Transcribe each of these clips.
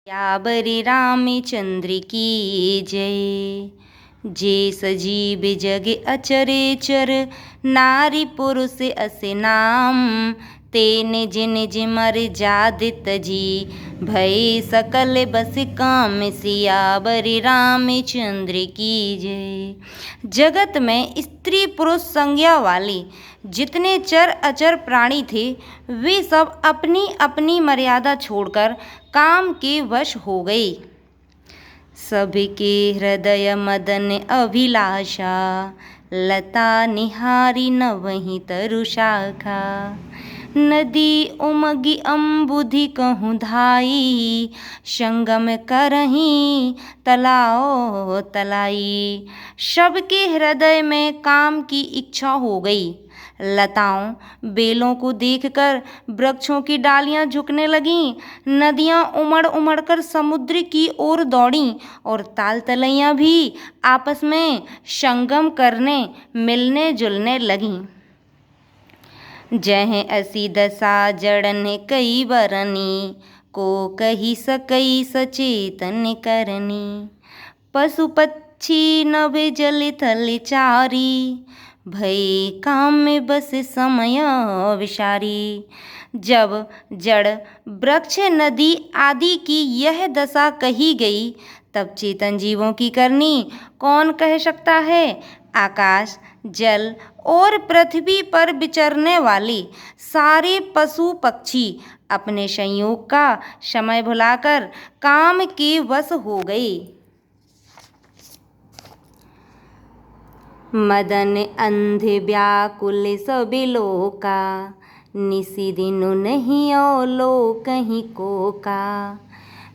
सियावर रामचंद्र की जय। जे सजीव जग अचरेचर, नारी पुरुष अस नाम। ते निज निज मर्याद तजी, भय सकल बस काम। सियावर रामचंद्र की जय। जगत में स्त्री पुरुष संज्ञा वाले जितने चर अचर प्राणी थे, वे सब अपनी अपनी मर्यादा छोड़कर काम के वश हो गए। सबके हृदय मदन अभिलाषा, लता निहारी न वहीं तरु शाखा। नदी उमगी अम्बुधि कहूँ धाई, संगम करहीं तलाओ तलाई। सबके हृदय में काम की इच्छा हो गई। लताओं बेलों को देखकर वृक्षों की डालियां झुकने लगीं, नदियां उमड़ उमड़ कर समुद्र की ओर दौड़ीं और ताल तलैयां भी आपस में संगम करने मिलने जुलने लगीं। जह असी दशा जड़न कई बरनी, को कही सकई सचेतन करनी। पशु पक्षी नभे जल थल चारी, भय काम में बस समय विसारी। जब जड़ वृक्ष नदी आदि की यह दशा कही गई, तब चेतन जीवों की करनी कौन कह सकता है। आकाश जल और पृथ्वी पर विचरने वाले सारे पशु पक्षी अपने संयोग का समय भुलाकर काम के वश हो गए। मदन अंध व्याकुल सबे लोका, निसी दिनु नहीं औलो कहीं को का।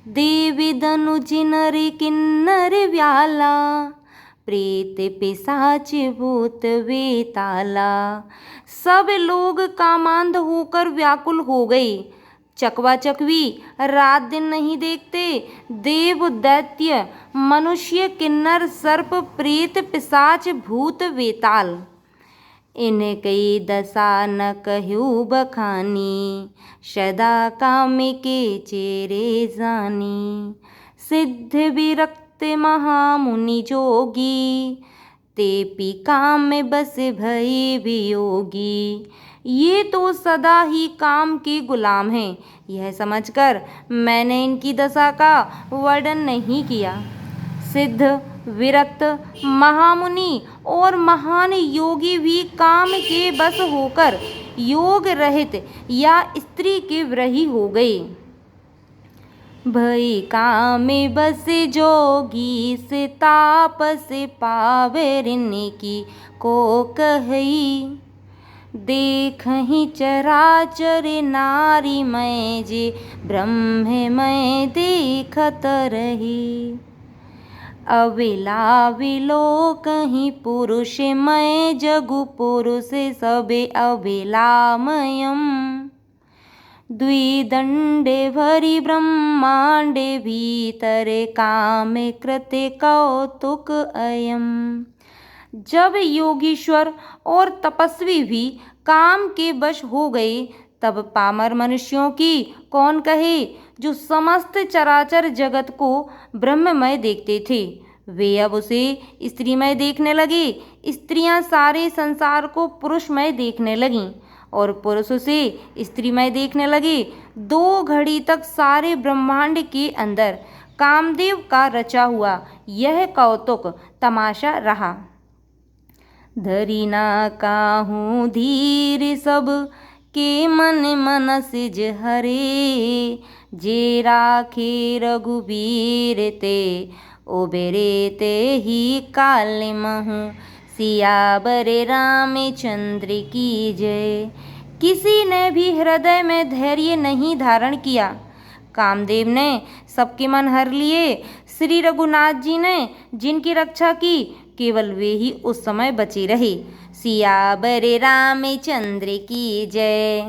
देवी दनुज नर किन्नर व्याला, प्रेत पिशाच भूत वेताला। सब लोग कामांध होकर व्याकुल हो गए। चकवा चकवी रात दिन नहीं देखते। देव दैत्य मनुष्य किन्नर सर्प प्रेत पिशाच भूत वेताल, इन कई दशा न कहूँ बखानी। सदा काम के चेरे जानी, सिद्ध विरक्त महामुनि जोगी। तेपी काम में बस भय वियोगी। ये तो सदा ही काम के गुलाम हैं, यह समझकर मैंने इनकी दशा का वर्णन नहीं किया। सिद्ध विरक्त महामुनि और महान योगी भी काम के बस होकर योग रहित या स्त्री के विरही हो गए। भई काम बस जोगी, से तापस पावे रिन की को कही। देखहि चराचर नारी मैं, जे ब्रह्म मैं देखत रही। अविला विलो कहीं पुरुष मैं, जगु पुरुष सबे अविलामयम। द्विदंडे भरी ब्रह्मांडे भीतर, काम कृते कौतुक अयम। जब योगीश्वर और तपस्वी भी काम के वश हो गए, तब पामर मनुष्यों की कौन कहे, जो समस्त चराचर जगत को ब्रह्ममय देखते थे। वे अब उसे स्त्रीमय देखने लगे। स्त्रियां सारे संसार को पुरुषमय देखने लगीं और पुरुष उसे स्त्रीमय देखने लगे। 2 घड़ी तक सारे ब्रह्मांड के अंदर कामदेव का रचा हुआ यह कौतुक तमाशा रहा। धरी ना काहूँ धीर सब के मन मनसिज हरे। जे राखे रघुबीर ते, उबेरे ते ही काल महू। सियावर रामचंद्र की जय। किसी ने भी हृदय में धैर्य नहीं धारण किया। कामदेव ने सबके मन हर लिए। श्री रघुनाथ जी ने जिनकी रक्षा की, केवल वे ही उस समय बचे रहे। सियावर रामचंद्र की जय।